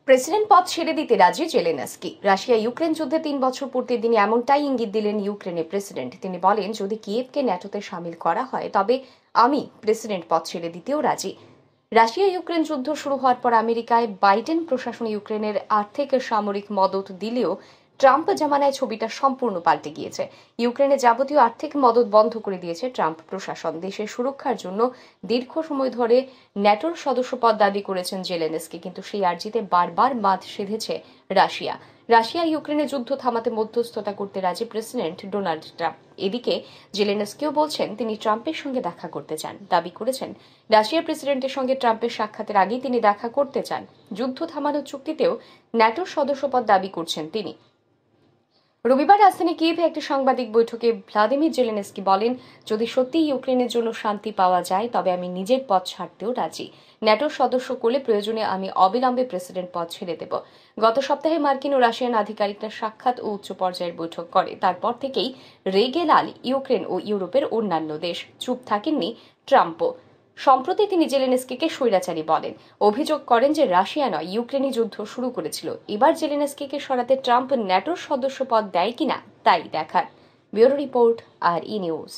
President পদ ছেড়ে দিতে রাজি জেলেনস্কি। রাশিয়া ইউক্রেন যুদ্ধে ৩ বছর পূর্তির দিনে এমনটাই ইঙ্গিত দিলেন ইউক্রেনের প্রেসিডেন্ট। তিনি বলেন, যদি কিয়েভকে ন্যাটোতে সামিল করা হয় তবে আমি প্রেসিডেন্ট পদ ছেড়ে দিতেও রাজি। রাশিয়া ইউক্রেন যুদ্ধ শুরু হওয়ার পর আমেরিকায় বাইডেন প্রশাসন ইউক্রেনের আর্থিক সামরিক মদত দিলেও ট্রাম্প জামানায় ছবিটা সম্পূর্ণ পাল্টে গিয়েছে। ইউক্রেনে যাবতীয় আর্থিক মদত বন্ধ করে দিয়েছে ট্রাম্প প্রশাসন। দেশের সুরক্ষার জন্য দীর্ঘ সময় ধরে ন্যাটোর সদস্যপদ দাবি করেছেন জেলেনস্কি, কিন্তু সেই আর্জিতে বারবার বাঁধ সেধেছে রাশিয়া। রাশিয়া ইউক্রেনে যুদ্ধ থামাতে মধ্যস্থতা করতে রাজি প্রেসিডেন্ট ডোনাল্ড ট্রাম্প। এদিকে জেলেনস্কিও বলছেন তিনি ট্রাম্পের সঙ্গে দেখা করতে চান। দাবি করেছেন রাশিয়ার প্রেসিডেন্টের সঙ্গে ট্রাম্পের সাক্ষাতের আগেই তিনি দেখা করতে চান। যুদ্ধ থামানোর চুক্তিতেও ন্যাটোর সদস্যপদ দাবি করছেন তিনি। রবিবার রাজধানী কিয়েভে একটি সাংবাদিক বৈঠকে ভ্লাদিমির জেলেনস্কি বলেন, যদি সত্যি ইউক্রেনের জন্য শান্তি পাওয়া যায় তবে আমি নিজের পদ ছাড়তেও রাজি। ন্যাটোর সদস্য করলে প্রয়োজনে আমি অবিলম্বে প্রেসিডেন্ট পদ ছেড়ে দেব। গত সপ্তাহে মার্কিন ও রাশিয়ান আধিকারিকরা সাক্ষাৎ ও উচ্চ পর্যায়ের বৈঠক করে। তারপর থেকেই রেগে লাল ইউক্রেন ও ইউরোপের অন্যান্য দেশ। চুপ থাকেননি ট্রাম্পও। সম্প্রতি তিনি জেলেনস্কিকে স্বৈরাচারী বলেন, অভিযোগ করেন যে রাশিয়া নয় ইউক্রেনই যুদ্ধ শুরু করেছিল। এবার জেলেনস্কিকে সরাতে ট্রাম্প ন্যাটোর সদস্য পদ দেয় কিনা তাই দেখার। ব্যুরো রিপোর্ট, আর ই নিউজ।